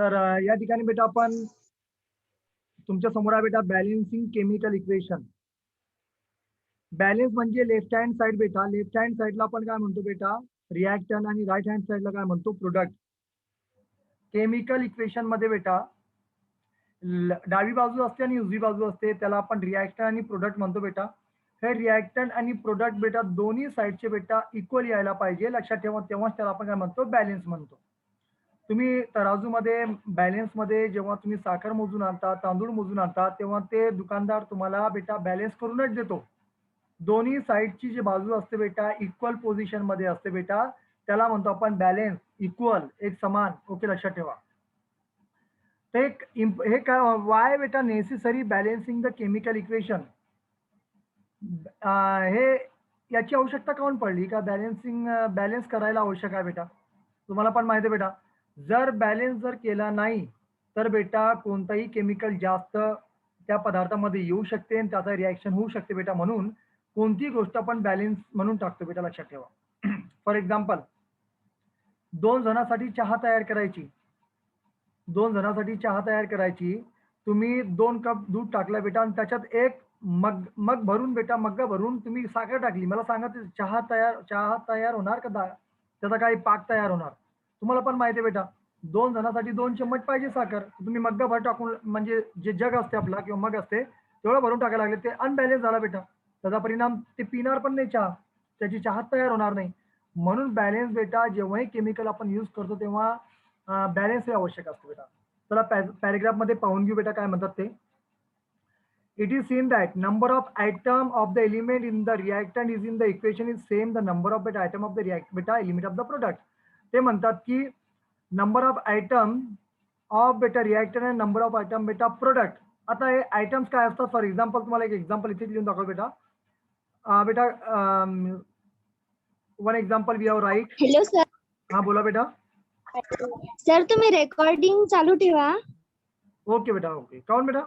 तर या ठिकाणी बेटा आपण तुमच्या समोर आहे बेटा बॅलेन्सिंग केमिकल इक्वेशन. बॅलेन्स म्हणजे लेफ्ट हँड साइड बेटा. लेफ्ट हँड साइडला आपण काय म्हणतो बेटा रिॲक्टन आणि राईट हँड साइडला काय म्हणतो प्रोडक्ट. केमिकल इक्वेशन मध्ये बेटा डावी बाजू असते आणि उजवी बाजू असते, त्याला आपण रिॲक्टन आणि प्रोडक्ट म्हणतो बेटा. हे रिॲक्टन आणि प्रोडक्ट बेटा दोन्ही साईडचे बेटा इक्वल यायला पाहिजे, लक्षात ठेवा, तेव्हाच त्याला आपण काय म्हणतो बॅलेन्स म्हणतो. तुम्ही तराजूमध्ये बॅलेन्समध्ये जेव्हा तुम्ही साखर मोजून आणता, तांदूळ मोजून आणता, तेव्हा ते दुकानदार तुम्हाला बेटा बॅलेन्स करूनच देतो. दोन्ही साईडची जी बाजू असते बेटा इक्वल पोझिशन मध्ये असते बेटा, त्याला म्हणतो आपण बॅलेन्स, इक्वल, एक समान. ओके, लक्षात ठेवा. हे काय वाय बेटा necessary balancing the chemical equation. हे याची आवश्यकता काऊन पडली का बॅलेन्स करायला आवश्यक आहे बेटा. तुम्हाला पण माहिती आहे बेटा, जर बॅलेन्स जर केला नाही तर बेटा कोणताही केमिकल जास्त त्या पदार्थामध्ये येऊ शकते आणि त्याचा रिॲक्शन होऊ शकते बेटा. म्हणून कोणतीही गोष्ट आपण बॅलेन्स म्हणून टाकतो बेटा, लक्षात ठेवा. फॉर एक्झाम्पल, 2 जणांसाठी चहा तयार करायची, 2 जणांसाठी चहा तयार करायची, तुम्ही 2 कप दूध टाकला बेटा आणि त्याच्यात एक मग भरून बेटा मग्गा भरून तुम्ही साखर टाकली. मला सांगा ते चहा तयार होणार का त्याचा काही पाक तयार होणार? तुम्हाला पण माहिती आहे बेटा, 2 जणांसाठी 2 चम्मच पाहिजे साखर. तुम्ही मग्गा भर टाकून, म्हणजे जे जग असते आपला किंवा मग असते तेवढं भरून टाकायला लागले, ते अनबॅलेन्स झाला बेटा. त्याचा परिणाम ते पिणार पण नाही चहा, त्याची चहा तयार होणार नाही. म्हणून बॅलेन्स बेटा जेव्हाही केमिकल आपण यूज करतो तेव्हा बॅलेन्स हे आवश्यक असतं बेटा. चला पॅरेग्राफ मध्ये पाहून घेऊ बेटा काय म्हणतात ते. It is seen that number of atom of the element in the reactant is in the equation is same the number of beta atom of the beta element of the product. ते म्हणतात की number of item of बेटा reactant आणि number of item बेटा product. आता हे items काय असतात? फॉर एक्झाम्पल तुम्हाला एक एक्झाम्पल इथे लिहून दाखव बेटा. बेटा one example we have write. Hello sir. हा बोला बेटा. सर तुम्ही रेकॉर्डिंग चालू ठेवा. ओके बेटा, ओके. काऊन बेटा?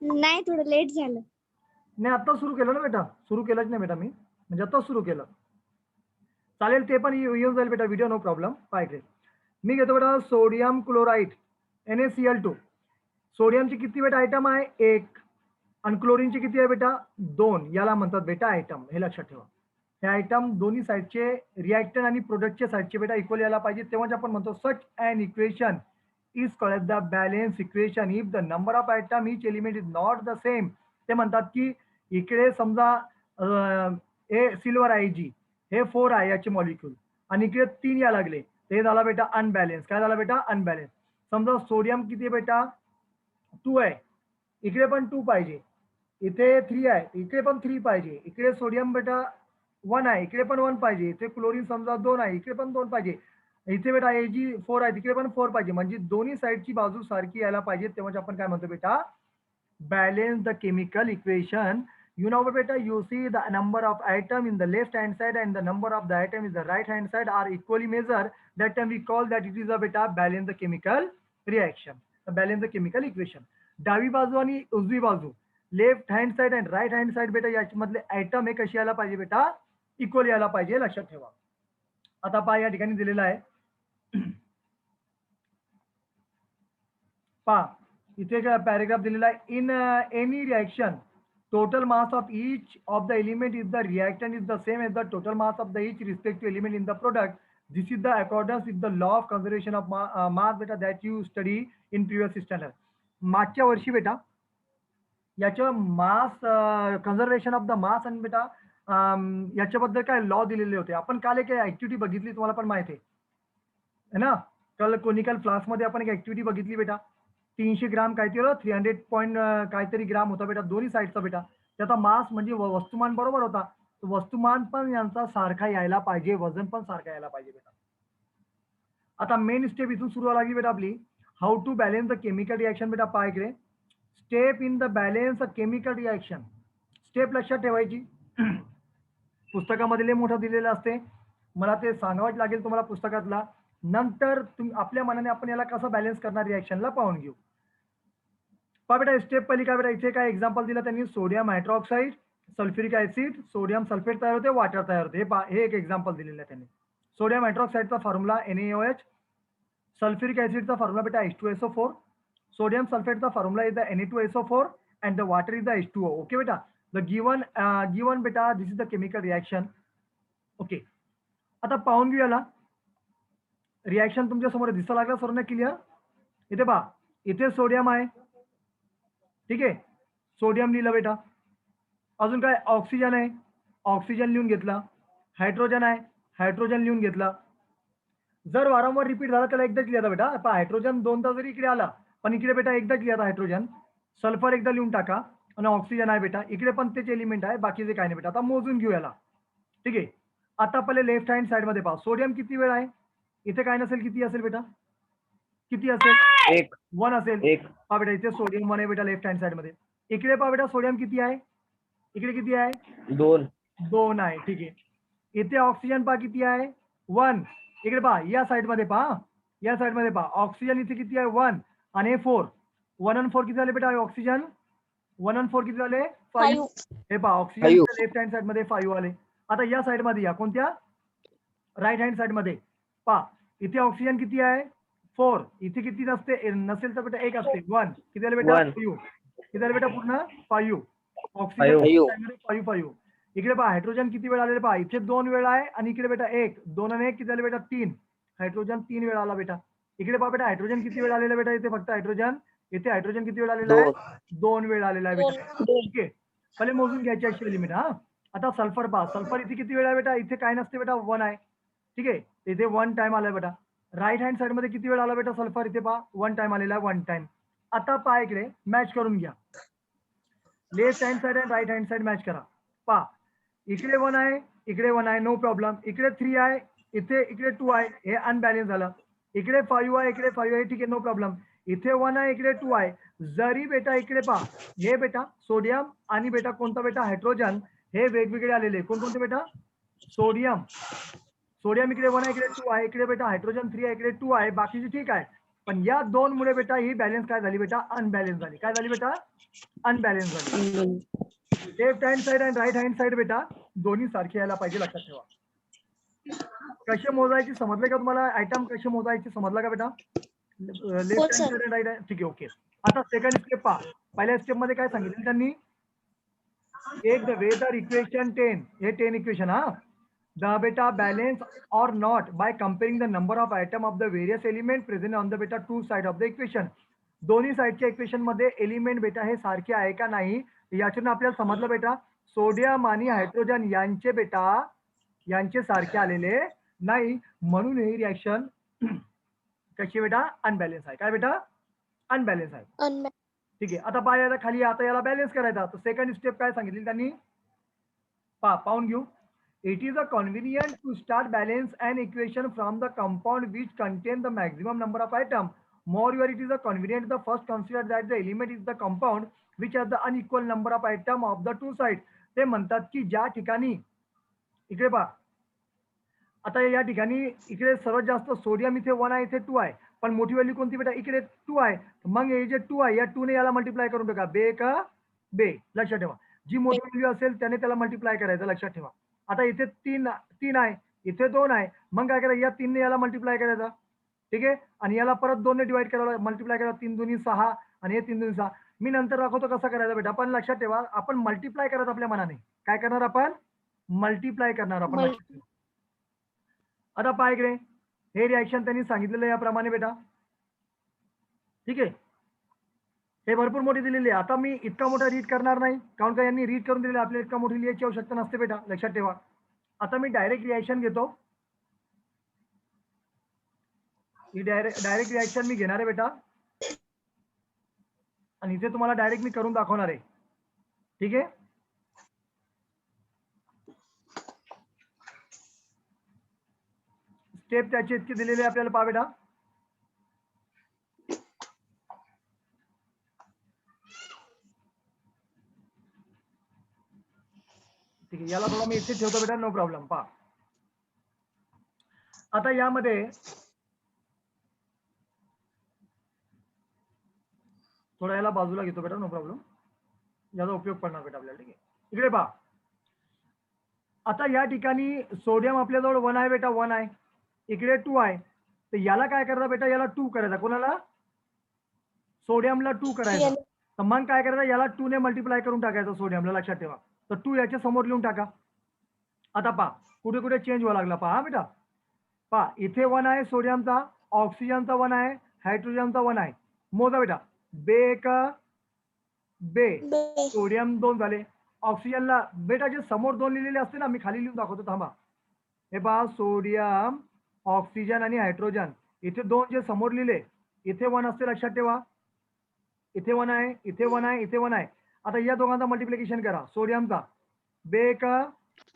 नाही, थोडं लेट झालं. नाही, आता सुरू केलं ना बेटा, सुरू केलंच नाही बेटा मी, म्हणजे आता सुरू केलं. चालेल, ते पण येऊन जाईल बेटा व्हिडिओ, नो प्रॉब्लेम. पाहिजे मी घेतो बेटा सोडियम क्लोराईड NaCl2. सोडियमची किती बेटा आयटम आहे? 1. आणि क्लोरीनची किती आहे बेटा? 2. याला म्हणतात बेटा आयटम, हे लक्षात ठेवा. हे आयटम दोन्ही साईडचे रिॲक्टंट आणि प्रोडक्टच्या साईडचे बेटा इक्वल यायला पाहिजे, तेव्हाच आपण म्हणतो सच अन equation is called the balance equation if the number of atom each element is not the same. ते म्हणतात की इकडे समजा हे सिल्वर आहे जी, हे 4 आहे याचे मॉलिक्यूल, आणि इकडे 3 या लागले, ते झाला बेटा अनबॅलेन्स. काय झाला बेटा? अनबॅलेन्स. समजा सोडियम किती आहे बेटा? 2 आहे, इकडे पण 2 पाहिजे, इथे 3 आहे, इकडे पण 3 पाहिजे, इकडे सोडियम बेटा 1 आहे, इकडे पण 1 पाहिजे, इथे क्लोरीन समजा 2 आहे, इकडे पण 2 पाहिजे, इथे बेटा Ag 4 आहे, तिकडे पण 4 पाहिजे. म्हणजे दोन्ही साईडची बाजू सारखी यायला पाहिजे, तेव्हा आपण काय म्हणतो बेटा balance the chemical equation. You know beta, you see the number of atom in the left hand side and the number of the atom in the right hand side are equally measured. That time we call that it is a beta balance the chemical reaction, balance the chemical equation. डावी बाजू आणि उजवी बाजू, left hand side and right hand side बेटा याच्यामधले item हे कशी यायला पाहिजे बेटा? इक्वल यायला पाहिजे, लक्षात ठेवा. आता पहा या ठिकाणी दिलेलं आहे, पहा इथे पॅरेग्राफ दिलेला आहे. In any reaction total mass of each of the element is the reactant is the same as the total mass of the each respective element in the product. This is the accordance with the law of conservation of mass beta that you study in previous standard. मागच्या वर्षी बेटा याच्या मास conservation of the mass आणि बेटा याच्याबद्दल काय law दिलेले होते. आपण काल एक ऍक्टिव्हिटी बघितली, तुम्हाला पण माहिती आहे ना. काल कोनिकल फ्लास्क मध्ये आपण एक ऍक्टिव्हिटी बघितली बेटा. 300 ग्राम काहीतरी 300 पॉईंट काहीतरी ग्राम होता बेटा दोन्ही साईडचा बेटा. त्याचा मास म्हणजे वस्तुमान बरोबर होता, वस्तुमान पण यांचा सारखा यायला पाहिजे, वजन पण सारखा यायला पाहिजे बेटा. आता मेन स्टेप इथून सुरू लागली बेटा आपली. How to balance the chemical reaction बेटा. पहा इकडे step in the balance the chemical reaction. Step लक्षात ठेवायची. पुस्तकामध्ये मोठं दिलेलं असते, मला ते सांगावंच लागेल तुम्हाला पुस्तकातला. नंतर आपल्या मनाने आपण याला कसं बॅलेन्स करणार रिॲक्शनला पाहून घेऊ. पहा बेटा स्टेप पहिली काय बेटा, इथे काय एक्झाम्पल दिलं त्यांनी, sodium hydroxide, sulphuric acid, sodium sulphate तयार होते, वॉटर तयार होते. हे एक एक्झाम्पल दिलेलं आहे त्यांनी. सोडियम हायड्रॉक्साईडचा फॉर्म्युला NaOH, सल्फ्युरिक ऍसिडचा फॉर्म्युला बेटा H2SO4. सोडियम सल्फेटचा formula is the Na2SO4 and the water is the H2O. Okay बेटा, द गिवन बेटा this is the chemical reaction. Okay, आता पाहून घेऊ याला. रिएक्शन तुमच्या समोर दिसायला लागला सर्वांना क्लिअर. इथे पहा, इथे सोडियम आहे, ठीक आहे, सोडियम लिहिलं बेटा. अजून काय, ऑक्सिजन आहे, ऑक्सिजन लिहून घेतला. हायड्रोजन आहे, हायड्रोजन लिहून घेतला. जर वारंवार रिपीट झाला त्याला एकदाच लिहायचा बेटा. पहा, हायड्रोजन दोनदा जरी इकडे आला पण इकडे बेटा एकदाच लिहायचा हायड्रोजन. सल्फर एकदा लिहून टाका आणि ऑक्सिजन आहे बेटा, इकडे पण तेच एलिमेंट आहे, बाकीचे काय नाही बेटा. आता मोजून घेऊ याला, ठीक आहे. आता पहिले लेफ्ट हँड साइड मध्ये पहा, सोडियम किती वेळ आहे, इथे काय नसेल, किती असेल बेटा, किती असेल, 1 असेल. पहा बेटा, इथे सोडियम 1 आहे बेटा लेफ्ट हँड साइड मध्ये. इकडे पहा बेटा, सोडियम किती आहे, इकडे किती आहे, 2 आहे, ठीक आहे. इथे ऑक्सिजन पहा किती आहे, 1. इकडे पहा, या साइड मध्ये पहा, या साइड मध्ये पहा, ऑक्सिजन इथे किती आहे, 1 आणि 4. 1 आणि 4 किती झाले बेटा ऑक्सिजन, 1 आणि 4 किती झाले, 5. हे पहा, ऑक्सिजन लेफ्ट हँड साइड मध्ये 5 आले. आता या साइड मध्ये या, कोणत्या, राईट हँड साइड मध्ये पहा, इथे ऑक्सिजन किती आहे, 4. इथे किती नसेल तर बेटा 1 असते, 1. किती झाले बेटा, 5. किती झाले बेटा पूर्ण 5. ऑक्सिजन 5. इकडे पहा, हायड्रोजन किती वेळ आलेले पहा, इथे 2 वेळ आहे आणि इकडे बेटा 1. 2 आणि 1 किती झाले बेटा 3. हायड्रोजन 3 वेळा आला बेटा. इकडे पहा बेटा, हायड्रोजन किती वेळ आलेला बेटा, इथे फक्त हायड्रोजन, इथे हायड्रोजन किती वेळ आलेला आहे, 2 वेळ आलेला आहे बेटा. ठीक आहे, पहिले मोजून घ्यायचे ऍक्च्युअली लिमिट. हा, आता सल्फर पहा, सल्फर इथे किती वेळ आहे बेटा, इथे काय नसते बेटा, 1 आहे, ठीक आहे, इथे 1 टाइम आलाय बेटा. राईट हँड साइड मध्ये किती वेळ आला बेटा सल्फर, इथे पहा 1 टाइम आलेला आहे, 1 टाइम. आता पहा इकडे मॅच करून घ्या, लेफ्ट हँड साइड आणि राईट हँड साइड मॅच करा. पहा, इकडे 1 आहे, इकडे 1 आहे, नो प्रॉब्लेम. इकडे 3 आहे, इकडे 2 आहे, हे अनबॅलेन्स झालं. इकडे 5 आहे, इकडे 5 आहे, ठीक आहे, नो प्रॉब्लेम. इथे 1 आहे, इकडे 2 आहे. जरी बेटा इकडे पहा, हे बेटा सोडियम आणि बेटा कोणता बेटा हायड्रोजन, हे वेगवेगळे आलेले. कोणकोणते बेटा, सोडियम, सोडियम इकडे 1 आहे, इकडे 2 आहे, इकडे बेटा हायड्रोजन 3 आहे, इकडे 2 आहे, बाकीचे ठीक आहे. पण या 2 मुळे बेटा ही बॅलन्स काय झाली बेटा, अनबॅलेन्स झाली. काय झाली बेटा, अनबॅलेन्स झाली. लेफ्ट हँड साइड आणि राईट हँड साइड बेटा दोन्ही सारखे यायला पाहिजे, लक्षात ठेवा. कसे मोजायचे समजले का तुम्हाला, आयटम कसे मोजायचे समजला का बेटा, लेफ्ट हँड साइड आणि राईट हँड, ठीक आहे, ओके. आता सेकंड स्टेप पहा, पहिल्या स्टेप मध्ये काय सांगितलं त्यांनी, एक द वेदर इक्वेशन 10, हे 10 इक्वेशन. हा, the beta balance or not by comparing the number of atom of the various element present on the beta two side of the equation. दोन्ही साइडच्या इक्वेशन मध्ये एलिमेंट बेटा हे सारखे आहे का नाही याच्यातून आपल्याला समजलं बेटा, सोडियम आणि हायड्रोजन यांचे बेटा यांचे सारखे आलेले नाही, म्हणून ही रिएक्शन कशी बेटा, अनबॅलेन्स आहे. काय बेटा, अनबॅलेन्स आहे, ठीक आहे. आता पाहायला खाली, आता याला बॅलेन्स करायचा. तर सेकंड स्टेप काय सांगितली त्यांनी, पाहून घेऊ. It is a convenient to start balance an equation from the compound which contain the maximum number of atoms. Moreover, it is a convenient to first consider that the element is the compound which has the unequal number of atoms of the two sides. ते म्हणतात की ज्या ठिकाणी, इकडे पहा, आता या ठिकाणी इकडे सर्वात जास्त सोडियम इथे 1 आहे, इथे 2 आहे, पण मोठी व्हॅल्यू कोणती बेटा, इकडे 2 आहे. मग हे जे 2 आहे, या 2 ने याला मल्टिप्लाय करून टाका, बे का बे, लक्षात ठेवा. जी मोठी व्हॅल्यू असेल त्याने त्याला मल्टिप्लाय करायचं, लक्षात ठेवा. आता इथे 3 आहे, इथे 2 आहे, मग काय करायचं, या 3 ने याला मल्टिप्लाय करायचा, ठीक आहे, आणि याला परत 2 ने डिवाइड करायला, मल्टिप्लाय करा, 3 दुनी 6 आणि हे 3 दुनी 6. मी नंतर दाखवतो कसं करायचं बेटा, पण लक्षात ठेवा आपण मल्टिप्लाय करत आपल्या मनाने, काय करणार आपण, मल्टिप्लाय करणार आपण. आता पहा इकडे, हे रिएक्शन त्यांनी सांगितलेलं याप्रमाणे बेटा, ठीक आहे, हे भरपूर मोठी दिलेली आहे. आता मी इतका मोठा रीड करणार नाही, कारण का यांनी रीड करून दिलेलं, आपल्याला इतका मोठी लिहायची आवश्यकता नसते बेटा, लक्षात ठेवा. आता मी डायरेक्ट रिएक्शन घेतो, ही डायरेक्ट रिएक्शन मी घेणार आहे बेटा, आणि इथे तुम्हाला डायरेक्ट मी करून दाखवणार आहे, ठीक आहे. स्टेप त्याचे इतके दिलेले आपल्याला पहा बेटा, ठीक आहे. याला थोडा मी इथे ठेवतो बेटा, नो प्रॉब्लेम. पहा आता यामध्ये थोडा याला बाजूला घेतो बेटा, नो प्रॉब्लेम, याचा उपयोग पडणार बेटा आपल्याला, ठीक आहे. इकडे पहा, आता या ठिकाणी सोडियम आपल्याजवळ 1 आहे बेटा, 1 आहे, इकडे 2 आहे, तर याला काय करायचा बेटा, याला 2 करायचा. कोणाला? सोडियमला 2 करायचा. तर मग काय करायचं, याला 2 ने मल्टिप्लाय करून टाकायचं सोडियमला, लक्षात ठेवा. तर 2 याच्या समोर लिहून टाका. आता पहा कुठे कुठे चेंज व्हायला लागला, पहा बेटा. पहा इथे 1 आहे सोडियमचा, ऑक्सिजनचा 1 आहे, हायड्रोजनचा 1 आहे. मोजा बेटा. बे का बे, सोडियम 2 झाले. ऑक्सिजनला बेटा जे समोर 2 लिहिलेले असते ना, मी खाली लिहून दाखवतो, थांबा. हे पहा सोडियम, ऑक्सिजन आणि हायड्रोजन. इथे 2 जे समोर लिहिले, इथे 1 असते, लक्षात ठेवा. इथे 1 आहे, इथे 1 आहे, इथे 1 आहे. आता या दोघांचा मल्टिप्लिकेशन करा. सोडियमचा बे का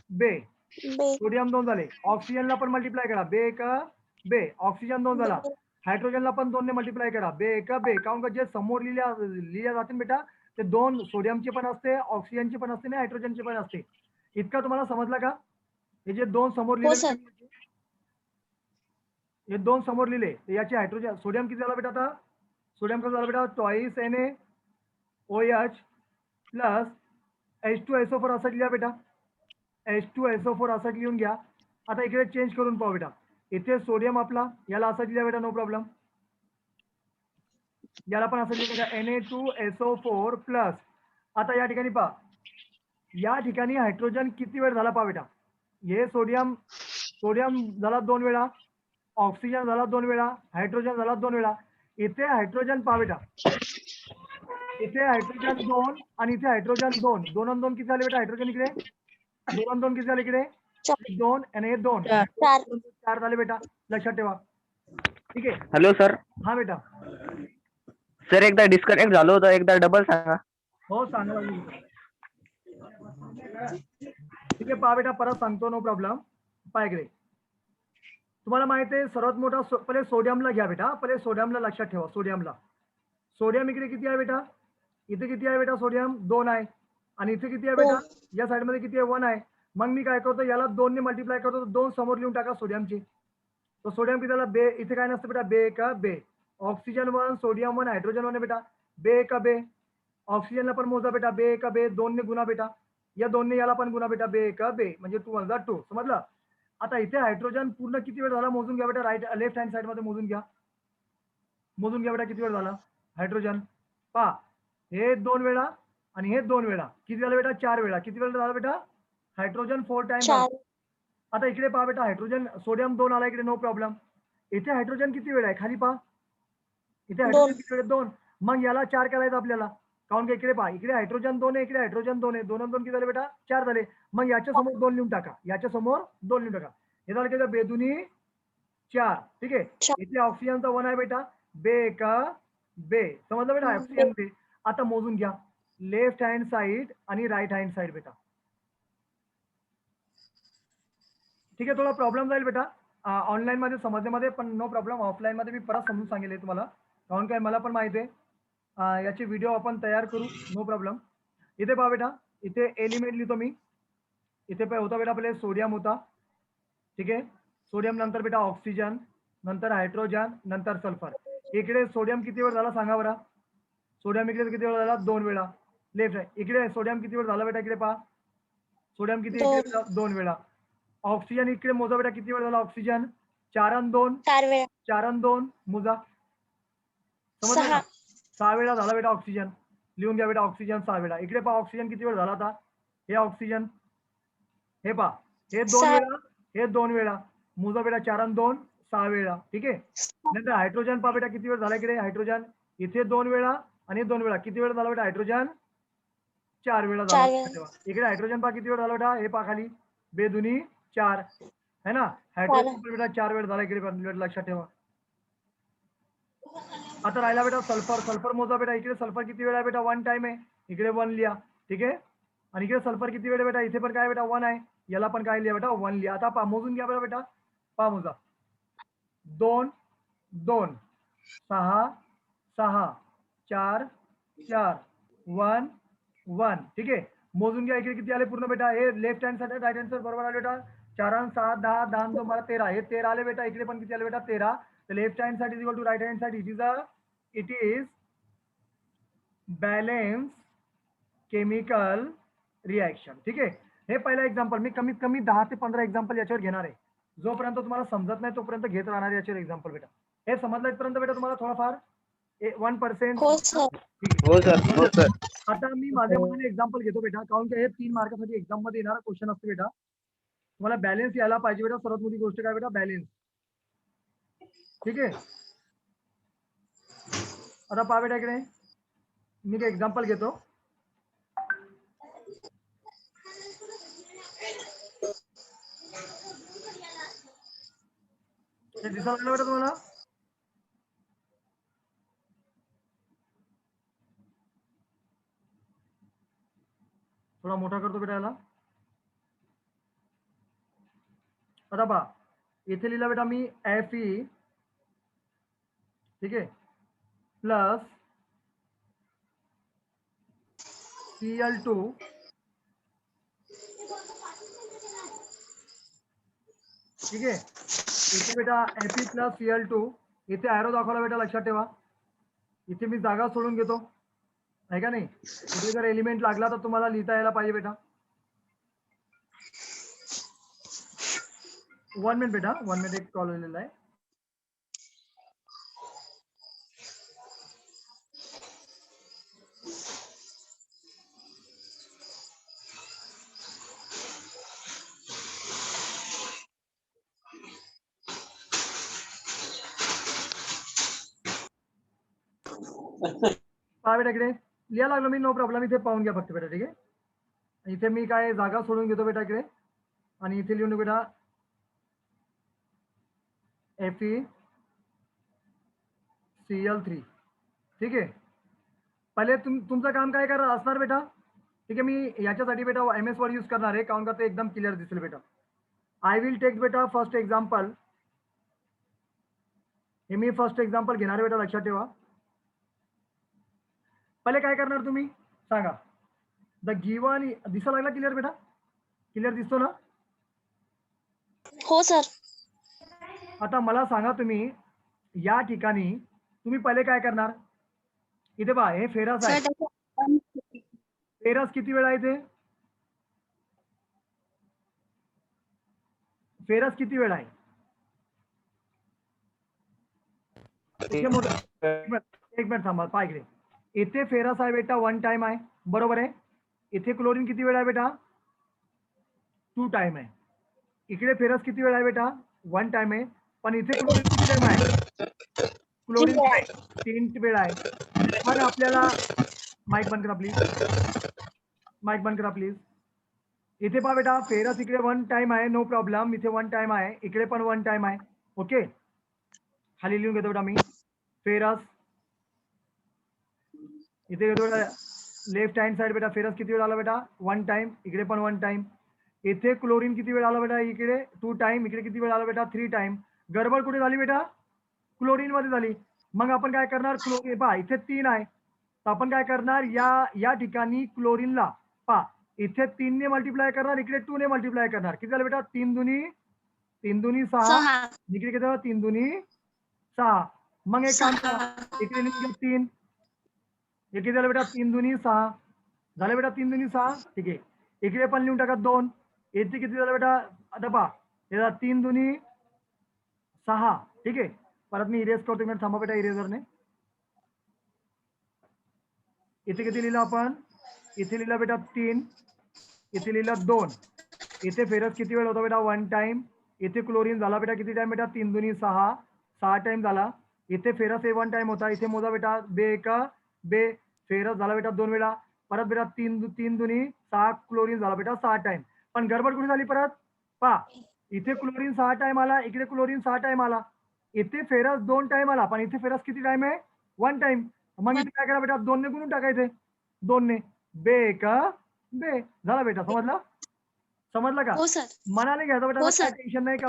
बे, सोडियम 2 झाले. ऑक्सिजनला पण मल्टिप्लाय करा. बे का बे, ऑक्सिजन 2 झाला. हायड्रोजनला पण 2 ने मल्टिप्लाय करा. बे का बे. काऊन का जे समोर लिहिल्या जाते बेटा, ते 2 सोडियमचे पण असते, ऑक्सिजनचे पण असते आणि हायड्रोजनचे पण असते. इतका तुम्हाला समजला का? हे जे 2 समोर लिहिले, हे 2 समोर लिहिले, तर याचे हायड्रोजन सोडियम किती झाला बेटा आता? सोडियम कसं झालं बेटा? ट्वाइस NaOH प्लस H2SO4 असं लिहा बेटा. H2SO4 असं लिहून घ्या. आता इकडे चेंज करून पाहू बेटा. इथे सोडियम आपला, याला असं लिहा बेटा, नो प्रॉब्लेम. याला पण असं लिहिलं का Na2SO4 प्लस. आता या ठिकाणी पहा, या ठिकाणी हायड्रोजन किती वेळ झाला पहा बेटा. हे सोडियम, सोडियम झाला 2 वेळा, ऑक्सिजन झाला 2 वेळा, हायड्रोजन झाला 2 वेळा. इथे हायड्रोजन पहा बेटा, इथे हायड्रोजन 2 आणि इथे हायड्रोजन 2. 2 आणि 2 किती झाले बेटा? हायड्रोजन इकडे 2 आणि 2 किती झाले इकडे? 2 आणि हे 2, 4 झाले बेटा, लक्षात ठेवा. ठीक आहे. Hello sir. हा बेटा. सर एकदा डिस्कनेक्ट झालं होतं, एकदा डबल सांगा. हो सांगा. ठीक आहे, पहा बेटा, परत सांगतो, नो प्रॉब्लेम. पहा इकडे, तुम्हाला माहिती आहे सर्वात मोठा पहिले सोडियमला घ्या बेटा. पहिले सोडियमला लक्षात ठेवा. सोडियमला, सोडियम इकडे किती आहे बेटा? इथे किती आहे बेटा? सोडियम 2 आहे. आणि इथे किती आहे बेटा? या साइड मध्ये किती आहे? 1 आहे. मग मी काय करतो, याला 2 ने मल्टिप्लाय करतो, 2 समोर लिहून टाका सोडियमची. तो सोडियम किती झाला? बे. इथे काय नसतं बेटा, बे का बे. ऑक्सिजन 1, सोडियम 1, हायड्रोजन 1 आहे बेटा. बे का बे. ऑक्सिजनला पण मोजा बेटा, बे का बे. 2 ने गुणा बेटा, या 2 ने याला पण गुणा बेटा. बे का बे, म्हणजे 2 1 2. समजलं? आता इथे हायड्रोजन पूर्ण किती वेळ झाला मोजून घ्या बेटा. लेफ्ट हँड साइड मध्ये मोजून घ्या. मोजून घ्या बेटा किती वेळ झाला हायड्रोजन. पहा, हे 2 वेळा आणि हे 2 वेळा. किती झालं बेटा? 4 वेळा. किती वेळ झाला बेटा? Hydrogen 4 time. आता इकडे पहा बेटा, हायड्रोजन सोडियम 2 आला इकडे, नो प्रॉब्लेम. इथे हायड्रोजन किती वेळ आहे? खाली पहा, इथे हायड्रोजन किती वेळ? 2. मग याला 4 करायचं आपल्याला. काऊन की इकडे पहा, इकडे हायड्रोजन 2 आहे, इकडे हायड्रोजन 2 आहे. 2 आणि 2 किती झाले बेटा? 4 झाले. मग याच्या समोर 2 लिहून टाका. याच्या समोर 2 लिहून टाका. हे झालं की बेदुनी 4. ठीक आहे. इथे ऑक्सिजनचा 1 आहे बेटा. बे का बे. समजलं बेटा? ऑक्सिजन बे. आता मोजून घ्या लेफ्ट हँड साइड आणि राईट हँड साइड बेटा. ठीक आहे, थोडा प्रॉब्लेम जाईल बेटा ऑनलाईन मध्ये समजण्यामध्ये, पण नो प्रॉब्लेम. ऑफलाईन मध्ये मी परत समजून सांगेल तुम्हाला, कारण काय मला पण माहिती आहे. याचे व्हिडिओ आपण तयार करू, नो प्रॉब्लेम. इथे पहा बेटा, इथे एलिमेंट लिहितो मी. इथे होता बेटा पहिले सोडियम होता. ठीक आहे. सोडियम नंतर बेटा ऑक्सिजन, नंतर हायड्रोजन, नंतर सल्फर. इकडे सोडियम किती वेळ झाला सांगा बरं? सोडियम इकडे किती वेळ झाला? 2 वेळा. लेफ्ट आहे. इकडे सोडियम किती वेळ झाला बेटा? इकडे पहा, सोडियम किती 2 वेळा. ऑक्सिजन इकडे मोजा बेटा किती वेळ झाला? ऑक्सिजन 4 आणि 2, 4 आणि 2 मोजा. समजलं का? 6 वेळा झाला बेटा ऑक्सिजन. लिहून घ्या बेटा, ऑक्सिजन 6 वेळा. इकडे पहा ऑक्सिजन किती वेळ झाला आता? हे ऑक्सिजन, हे पहा, हे 2 वेळा, हे 2 वेळा. मोजा बेटा 4 आणि 2 6 वेळा. ठीक आहे. नंतर हायड्रोजन पहा बेटा किती वेळ झाला इकडे? हायड्रोजन इथे 2 वेळा आणि 2 वेळा. किती वेळ झाला बेटा? हायड्रोजन 4 वेळा झाला. इकडे हायड्रोजन पहा किती वेळ झाला बेटा? हे पहा खाली, बेदुनी 4 है ना. हायड्रोजन बेटा 4 वेळ झाला इकडे पण, लक्षात ठेवा. आता राहिला बेटा सल्फर. सल्फर मोजा बेटा. इकडे सल्फर किती वेळ आहे बेटा? 1 टाइम आहे. इकडे 1 लिहा. ठीक आहे. आणि इकडे सल्फर किती वेळ बेटा? इथे पण काय बेटा? 1 आहे. याला पण काय लिहा बेटा? 1 लिहा. आता पहा मोजून घ्या बेटा. पहा मोजा. 2 2 6 6 4 4 1 1. ठीक आहे. मोजून घ्या इकडे किती आले पूर्ण बेटा? हे left hand side right hand side बरोबर आले बेटा. 4 आणि 6 10 10 आणि 2 12 13. हे 13 आले बेटा. इकडे पण किती आले बेटा? 13. The left hand side is equal to right hand side. It is balance chemical reaction. ठीक आहे. हे पहिला एक्झाम्पल. मी कमीत कमी 10 ते 15 एक्झाम्पल याच्यावर घेणार आहे. जोपर्यंत तुम्हाला समजत नाही तोपर्यंत घेत राहणार याचे एक्झाम्पल बेटा. हे समजलं इथपर्यंत बेटा तुम्हाला थोडाफार 1%? हो सर. हो सर, हो सर. आता मी माझ्या मनाने एक्झाम्पल घेतो बेटा, कारण की हे 3 मार्कासाठी एक्झाम मध्ये येणारा क्वेश्चन असतो बेटा. तुम्हाला बॅलन्स यायला पाहिजे बेटा. सर्वात मोठी गोष्ट काय बेटा? बॅलन्स. ठीक आहे. आता पहा बेटा इकडे मी एक एक्झाम्पल घेतो. हे दिसायला लागलं बेटा तुम्हाला? थोडा मोठा करतो बेटा याला. आता पहा इथे लिहिलं बेटा मी Fe, ठीक आहे, प्लस Cl2, ठीक आहे. इथे बेटा Fe प्लस Cl2, इथे ॲरो दाखवला बेटा, लक्षात ठेवा. इथे मी जागा सोडून घेतो, आहे का नाही? इथे जर एलिमेंट लागला तर तुम्हाला लिहिता यायला पाहिजे बेटा. 1 मिनिट बेटा, 1 मिनिट, एक कॉल आलेला आहे. पहा बेटा इकडे लिहा लागलो मी, नो प्रॉब्लेम. इथे पाहून घ्या फक्त बेटा, ठीक आहे. इथे मी काय जागा सोडून घेतो बेटा इकडे, आणि इथे लिहून बेटा FeCl3, ठीक आहे. पहिले तुमचं काम काय करा असणार बेटा, ठीक आहे. मी याच्यासाठी बेटा MS वर्ड यूज करणार आहे, कारण का ते एकदम क्लिअर दिसेल बेटा. आय विल टेक बेटा फर्स्ट एक्झाम्पल. हे मी फर्स्ट एक्झाम्पल घेणार आहे बेटा, लक्षात ठेवा. पहिले काय करणार तुम्ही सांगा. द गिवन, दिसायला लागला क्लिअर बेटा? क्लिअर दिसतो ना? हो सर. आता मला सांगा तुम्ही या ठिकाणी तुम्ही पहिले काय करणार. इथे पहा हे फेरस आहे. फेरस किती वेळा आहे? फेरस किती वेळा आहे? एक मिनिट थांबा, पहा इकडे. इथे फेरस आहे बेटा 1 टाइम आहे, बरोबर आहे. इथे क्लोरीन किती वेळा आहे बेटा? 2 टाइम आहे. इकडे फेरस किती वेळा आहे बेटा? 1 टाइम आहे. पण इथे क्लोरीन किती टाइम आहे? क्लोरीन 3 वेळा आहे. पण आपल्याला माईक बंद करा प्लीज, माईक बंद करा प्लीज. इथे पहा बेटा फेरस इकडे 1 टाइम आहे, नो प्रॉब्लेम. इथे 1 टाइम आहे, इकडे पण 1 टाइम आहे. ओके, खाली लिहून घेतो बेटा मी. फेरस इथे घेतो बेटा लेफ्ट हँड साइड बेटा. फेरस किती वेळ आला बेटा? 1 टाइम. इकडे पण 1 टाइम. इथे क्लोरीन किती वेळ आला बेटा? इकडे 2 टाइम. इकडे किती वेळ आला बेटा? 3 टाइम. गडबड कुठे झाली बेटा? क्लोरीन मध्ये झाली. मग आपण काय करणार? क्लोरीन पहा इथे 3 आहे, तर आपण काय करणार, या ठिकाणी क्लोरीनला पहा इथे 3 ने मल्टिप्लाय करणार, इकडे 2 ने मल्टिप्लाय करणार. किती झालं बेटा? 3 दुनी 6. इकडे किती झालं? 3 दुनी 6. मग एक काम करा, इकडे लिहून घ्या 3. हे किती झालं बेटा? 3 दुनी 6 झालं बेटा. 3 दुनी 6, ठीक आहे. इकडे पण लिहून टाका 2. इथे किती झालं बेटा? आता पहा हे 3 दुनी 6, ठीक आहे. परत मी इरेज करतो, मी थांबा बेटा इरेजरने. इथे किती लिहिलं आपण? इथे लिहिलं बेटा 3, इथे लिहिलं 2. इथे फेरस किती वेळ होता बेटा? 1 टाइम. इथे क्लोरीन झाला बेटा किती टाइम बेटा? 3 दुनी 6 टाइम झाला. इथे फेरस 1 टाइम होता, इथे मोजा बेटा बे. फेरस झाला बेटा 2 वेळा. परत बेटा 3 दुनी 6 क्लोरीन झाला बेटा 6 टाइम. पण गडबड कुठे झाली परत? पहा इथे क्लोरीन 6 टाइम आला, इकडे क्लोरीन 6 टाइम आला. इथे फेरस 2 टाइम आला, पण इथे फेरस किती टाइम आहे? 1 टाइम. मग इथे काय करा बेटा? 2 ने गुणून टाकायचे. 2 ने बे झाला बेटा. समजला? समजलं का? हो सर. मनाने घ्यायचा बेटा, हो काय सर. टेन्शन नाही का?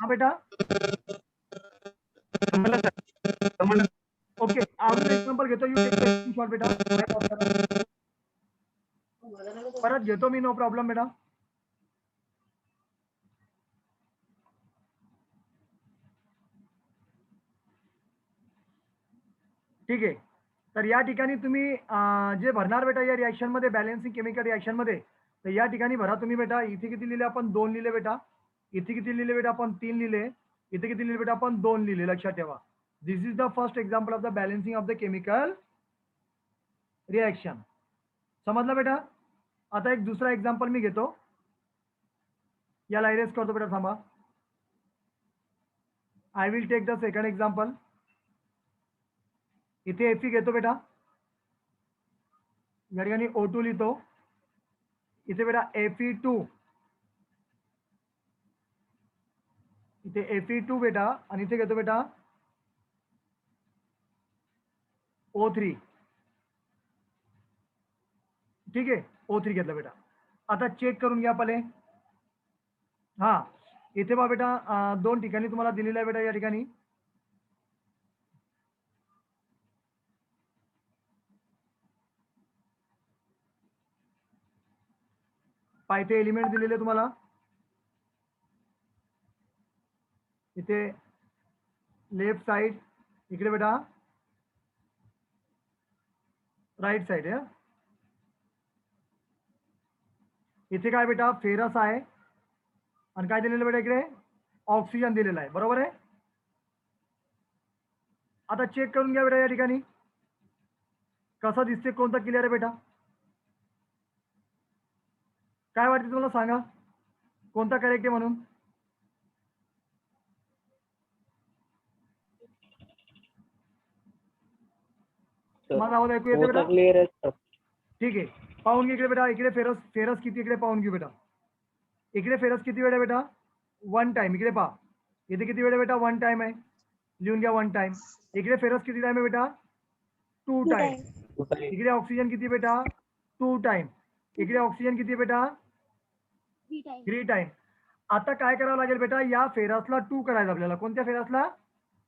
हा बेटा ओके. अजून एक्झाम्पल घेतो. यू टेक शॉर्ट बेटा. परत घेतो मी, नो प्रॉब्लेम बेटा. ठीक आहे. तर या ठिकाणी तुम्ही जे भरणार बेटा या रिएक्शन मध्ये, बॅलन्सिंग केमिकल रिएक्शन मध्ये, तर या ठिकाणी भरा तुम्ही बेटा. इथे किती लिहिले आपण? 2 लिहिले बेटा. इथे किती लिहिले बेटा आपण 3 लिहिले, इथे किती लिहिले बेटा आपण 2 लिहिले. लक्षात ठेवा. This is the first example of the balancing of the chemical reaction. समजलं बेटा. आता एक दुसरा एक्झाम्पल मी घेतो. याला इरेज करतो बेटा, थांबा. I will take the second example. इथे Fe घेतो बेटा, या ठिकाणी O2 लिहितो. इथे बेटा Fe2, इथे Fe2 बेटा, आणि इथे घेतो बेटा O3. ठीक आहे, O3 घेतलं बेटा. आता चेक करून घ्या पहिले. हा, इथे बा बेटा 2 ठिकाणी तुम्हाला दिलेलं आहे बेटा. या ठिकाणी पायथे एलिमेंट दिलेले तुम्हाला. इथे लेफ्ट साइड, इकडे बेटा राईट साइड आहे. इथे काय बेटा फेरस आहे, आणि काय दिलेलं बेटा इकडे ऑक्सिजन दिलेला आहे. बरोबर आहे. आता चेक करून घ्या बेटा या ठिकाणी कसं दिसते, कोणता क्लिअर आहे बेटा. काय वाटते तुम्हाला, सांगा कोणता करेक्ट आहे म्हणून. माझा आवाज ऐकू येते बेटा. क्लिअर आहे सर. ठीक आहे, पाहून घे इकडे बेटा. इकडे फेरस, फेरस किती इकडे पाहून घेऊ बेटा. इकडे फेरस किती वेळ आहे बेटा, 1 टाइम. इकडे पहा, इथे किती वेळ आहे बेटा, 1 टाइम आहे. लिहून घ्या 1 टाइम. इकडे फेरस किती टाइम आहे बेटा, 2 टाइम. इकडे ऑक्सिजन किती बेटा, 2 टाइम. इकडे ऑक्सिजन किती बेटा, 3 टाइम. आता काय करावं लागेल बेटा, या फेरसला 2 करायचं आपल्याला. कोणत्या फेरसला,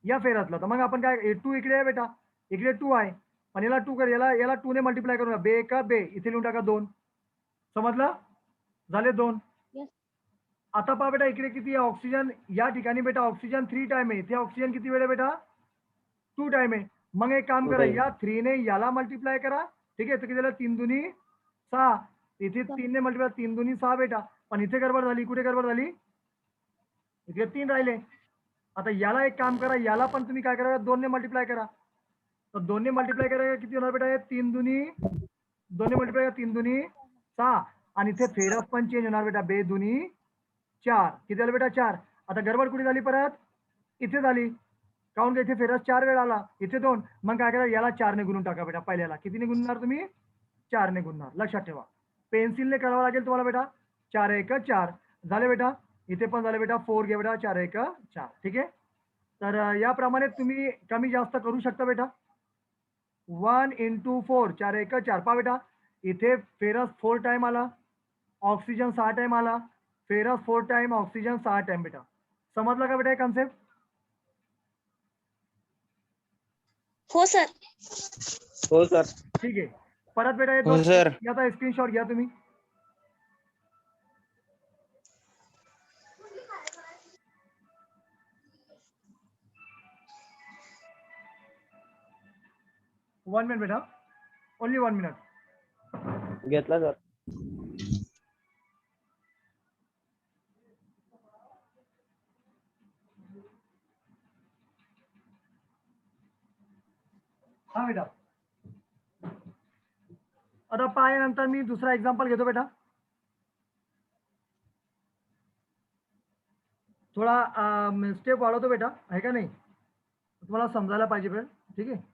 या फेरसला. तर मग आपण काय 2 इकडे आहे बेटा, इकडे 2 आहे, पण याला 2 कर, याला 2 ने मल्टिप्लाय करूया. बे का बे, इथे लिहून टाका 2. समजलं, झाले 2. आता पहा बेटा इकडे किती आहे ऑक्सिजन. या ठिकाणी बेटा ऑक्सिजन 3 टाइम आहे. इथे ऑक्सिजन किती वेळ आहे बेटा, 2 टाइम आहे. मग एक काम करा, या 3 ने याला मल्टिप्लाय करा. ठीक आहे, तर किती झालं, 3 दुनी 6. इथे 3 ने मल्टिप्लाय, 3 दुनी 6 बेटा. पण इथे गडबड झाली. कुठे गडबड झाली, इथे 3 राहिले. आता याला एक काम करा, याला पण तुम्ही काय करा, 2 ने मल्टिप्लाय करा. तर 2 ने मल्टिप्लाय करा, किती होणार बेटा, 3 दुनी 2 ने मल्टिप्लाय करा, 3 दुनी 6. आणि इथे फेरस पण चेंज होणार बेटा, 2 दुनी 4. किती झालं बेटा, 4. आता गडबड कुठे झाली, परत इथे झाली. काऊन इथे फेरस 4 वेळ आला, इथे 2. मग काय करा, याला 4 ने गुणून टाका बेटा. पहिल्याला कितीने गुणणार तुम्ही, 4 ने गुणणार. लक्षात ठेवा, पेन्सिलने करावं लागेल तुम्हाला बेटा. 4 1 4 झाले बेटा. इथे पण झाले बेटा, 4 घे बेटा, 4 1 4. ठीक आहे, तर याप्रमाणे तुम्ही कमी जास्त करू शकता बेटा. 1 into 4, 4 1 4. पहा बेटा, इथे फेरस 4 टाइम आला, ऑक्सिजन 6 टाइम आला. फेरस 4 टाइम, ऑक्सिजन 6 टाइम बेटा. समजला का बेटा हे कॉन्सेप्ट. हो सर. हो सर. ठीक आहे, परत बेटा हे हो दोन, सर. याचा स्क्रीनशॉट घ्या तुम्ही. वन मिनिट बेटा, ओनली 1 मिनिट. घेतला सर. हा बेटा, आता पायानंतर मी दुसरा एक्झाम्पल घेतो बेटा. थोडा स्टेप वाढवतो बेटा, आहे का नाही, तुम्हाला समजायला पाहिजे बेटा. ठीक आहे,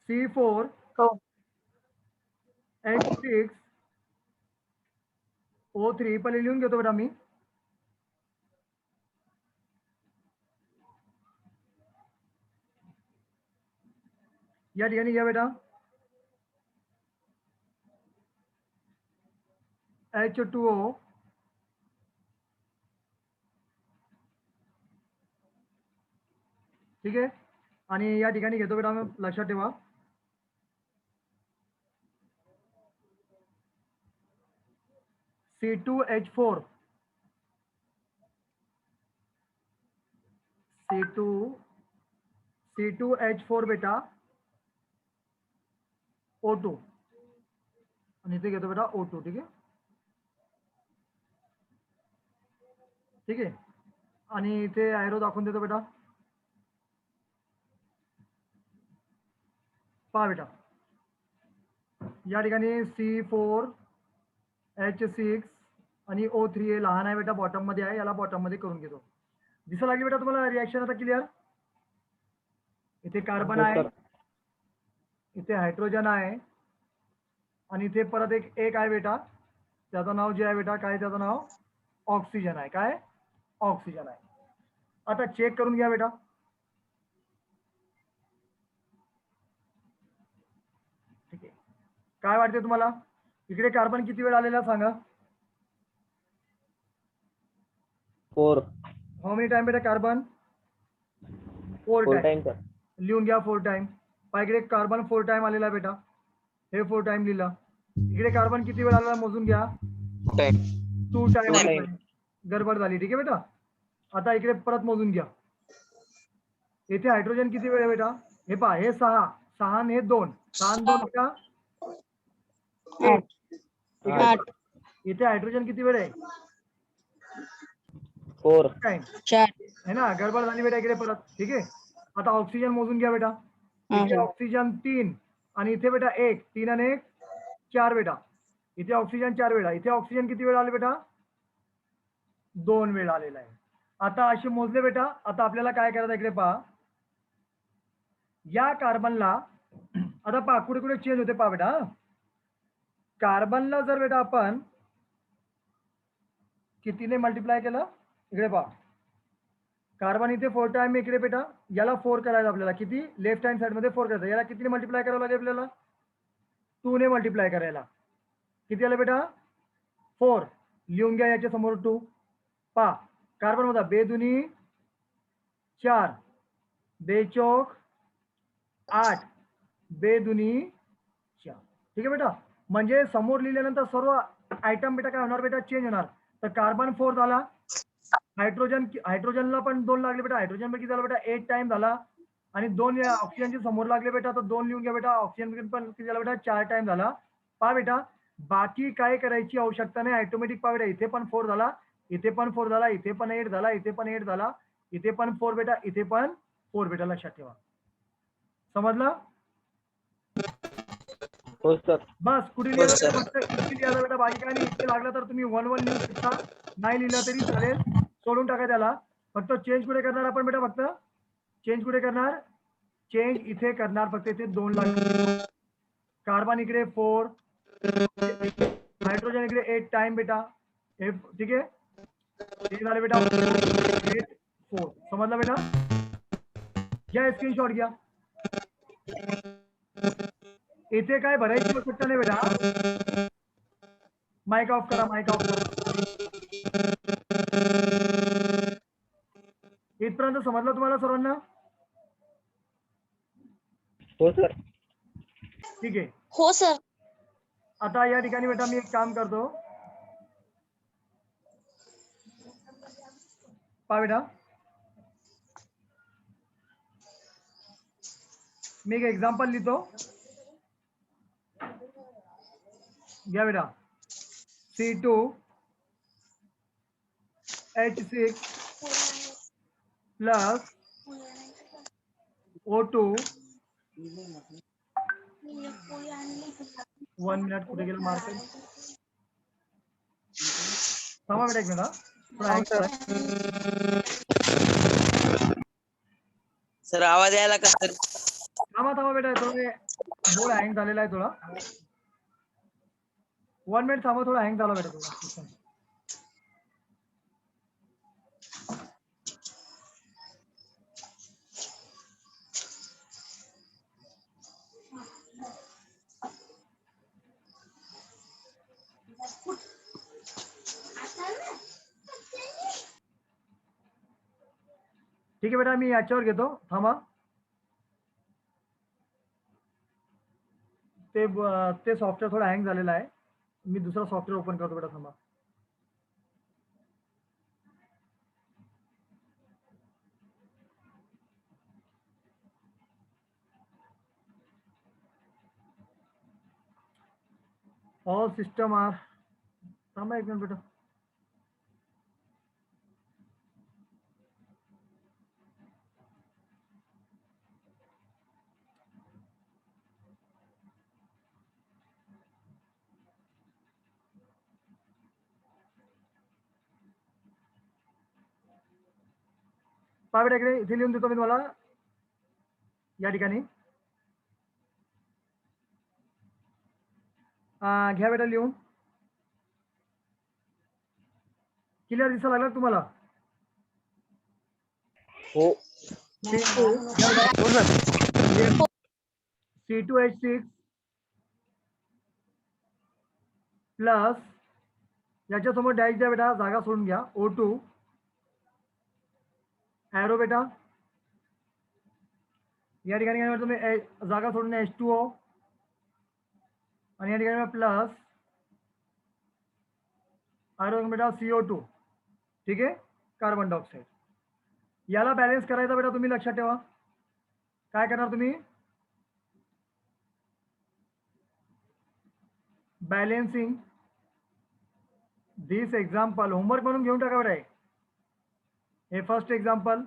C4 H6 O3 पहिले लिहून घेतो बेटा मी. या ठिकाणी घ्या बेटा, H2O ठीक आहे, आणि या ठिकाणी घेतो बेटा, लक्षात ठेवा C2H4 C2H4 बेटा O2. आणि इथे घेतो बेटा O2. ठीक आहे, ठीक आहे. आणि इथे ॲरो दाखवून देतो बेटा. पहा बेटा, या ठिकाणी C4H6 आणि O3 हे लहान आहे बेटा, बॉटम मध्ये आहे, याला बॉटम मध्ये करून घेतो. दिसा लागली बेटा तुम्हाला रिॲक्शन आता क्लिअर? इथे कार्बन आहे, इथे हायड्रोजन आहे, आणि इथे परत एक आहे बेटा, त्याचं नाव जे आहे बेटा, काय त्याचं नाव? ऑक्सिजन आहे. काय? ऑक्सिजन आहे. आता चेक करून घ्या बेटा. ठीक आहे, काय वाटते तुम्हाला इकडे कार्बन किती वेळ आलेला सांगा? 4 हाऊ मेनी टाइम बेटा कार्बन? 4 टाइम. Time sir. लिहून घ्या 4 टाइम. इकडे कार्बन 4 टाइम आलेला आहे बेटा, हे 4 टाइम लिहिला. इकडे कार्बन किती वेळ आलेला मोजून घ्या. 2 टाइम. गडबड झाली. ठीक आहे बेटा, आता इकडे परत मोजून घ्या. इथे हायड्रोजन किती वेळ आहे बेटा? हे पहा, हे 6, 6 आणि हे 2, 6 आणि 2 बेटा 8. इथे हायड्रोजन किती वेळ आहे? 4 टाइम है ना, गडबड झाली बेटा इकडे परत. ठीक आहे, आता ऑक्सिजन मोजून घ्या बेटा. इथे ऑक्सिजन 3 आणि इथे बेटा 1, 3 आणि 1 4 बेटा. इथे ऑक्सिजन 4 वेळा, इथे ऑक्सिजन किती वेळ आले बेटा? 2 वेळ आलेला आहे. आता असे मोजले बेटा. आता आपल्याला काय करायचं इकडे पहा, या कार्बनला आता पहा कुठे कुठे चेंज होते पहा बेटा. कार्बनला जर बेटा आपण कितीने मल्टिप्लाय केलं, इकडे पहा, कार्बन इथे 4 टाइम, इकडे बेटा याला 4 करायचं आपल्याला. किती? लेफ्ट हँड साइड मध्ये 4 करायचं. याला कितीने मल्टिप्लाय करावं लागेल आपल्याला? 2 ने मल्टिप्लाय करायला. किती आलं बेटा? 4. लिहून घ्या याच्या समोर 2. पहा, कार्बन होता बेदुनी 4, बेचोक 8, बेदुनी 4. ठीक आहे बेटा, म्हणजे समोर लिहिल्यानंतर सर्व आयटम बेटा काय होणार बेटा? चेंज होणार. तर कार्बन 4 झाला, हायड्रोजनला पण 2 लागले बेटा. हायड्रोजन पण किती झाला बेटा? 8 टाइम झाला. आणि 2 ऑक्सिजनचे समोर लागले बेटा, तर 2 लिहून घ्या बेटा. ऑक्सिजन पण किती झाला बेटा? 4 टाइम झाला. पहा बेटा, बाकी काय करायची आवश्यकता नाही, ऑटोमॅटिक पहा बेटा. इथे पण 4 झाला, इथे पण 4 झाला, इथे पण 8 झाला, इथे पण 8 झाला, इथे पण 4 बेटा, इथे पण 4 बेटा. लक्षात ठेवा, समजलं? हो सर. बस कुठे लिहिलं फक्त इथे लिहायला बेटा, बाकी काय नाही. इथे लागला तर तुम्ही 1 1 लिहू शकता, नाही लिहिलं तरी चालेल, सोडून टाका त्याला. फक्त चेंज कुठे करणार आपण बेटा? फक्त चेंज कुठे करणार? चेंज इथे करणार फक्त. इथे 2 लागले, कार्बन इकडे 4, हायड्रोजन इकडे 8 टाइम बेटा. हे ठीक आहे, हे झाले बेटा 8 4. समजलं बेटा? घ्या स्क्रीनशॉट घ्या. इथे काय भरायची आवश्यकता नाही बेटा. माइक ऑफ करा, माइक ऑफ करा. इथपर्यंत समजलं तुम्हाला सर्वांना? हो सर. ठीक आहे. हो सर. आता या ठिकाणी बेटा मी एक काम करतो, पहा बेटा, मी एक एक्झाम्पल लिहितो. घ्या बेटा, C2H6 प्लस O2. 1 मिनिट, कुठे गेलं मार्कर? थांबा बेटा एक मिनिट. सर आवाज यायला का सर? थांबा बेटा, थोडं बोर्ड हँग झालेला आहे थोडा. 1 मिनिट थांबा, थोडा हँग झाला बेटा थोडा. ठीक आहे बेटा, मी याच्यावर घेतो, थांबा. ते सॉफ्टवेअर थोडं हँग झालेलं आहे, मी दुसरा सॉफ्टवेअर ओपन करतो बेटा, थांबा. ऑल सिस्टम आर, थांबा एक मिनिट बेटा. पहा बेटा इकडे, इथे लिहून देतो मी तुम्हाला या ठिकाणी. घ्या बेटा लिहून. क्लिअर दिसायला लागला का तुम्हाला? हो. C2H6 प्लस याच्यासमोर डॅश द्या बेटा, जागा सोडून घ्या. O2 ॲरो बेटा, या ठिकाणी काय तुम्ही जागा सोडून H2O आणि या ठिकाणी प्लस ॲरो बेटा CO2. ठीक आहे, कार्बन डायऑक्साईड. याला बॅलन्स करायचा बेटा, तुम्ही लक्षात ठेवा. काय करणार तुम्ही? बॅलेन्सिंग दिस एक्झाम्पल. होमवर्क म्हणून घेऊन टाका बेटा. हे फर्स्ट एक्झाम्पल.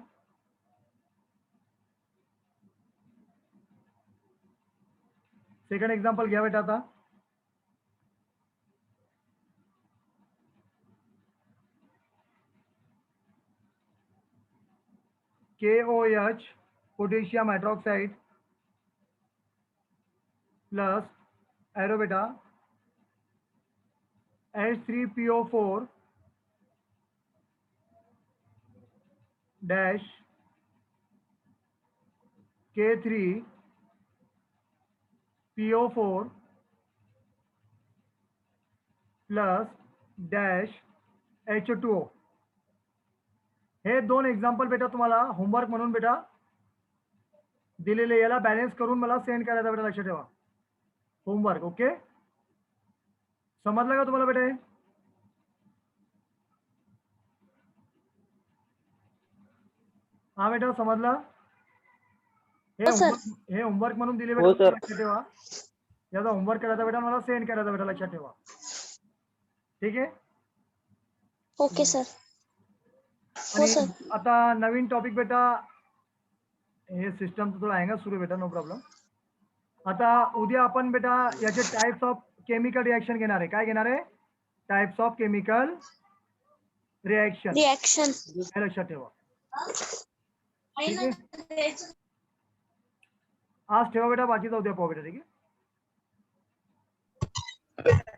सेकंड एक्झाम्पल घ्या बेटा आता. KOH potassium hydroxide plus arrow बेटा H3PO4 dash K3PO4 plus dash H2O. हे दोन एक्झाम्पल बेटा तुम्हाला होमवर्क म्हणून बेटा दिलेले. याला बॅलन्स करून मला सेंड करायचा बेटा, लक्षात ठेवा. होमवर्क. ओके, समजलं का तुम्हाला बेटा? हा बेटा समजला? हे होमवर्क म्हणून दिले बेटा, हो, सर. लक्षात ठेवा. याचा होमवर्क करायचा बेटा, मला सेंड करायचा बेटा, लक्षात ठेवा. ठीक आहे. Okay sir. हो आणि सर. आता नवीन टॉपिक बेटा, हे सिस्टमचं थोडं हँग सुरू बेटा, नो प्रॉब्लेम. आता उद्या आपण बेटा याचे टाइप्स ऑफ केमिकल रिएक्शन घेणार आहे. काय घेणार आहे? Types of chemical reaction. Reaction. हे लक्षात ठेवा. ठीक आहे, आज ठेवा बेटा, बाकीचा उद्या पाहू बेटा. ठीक आहे.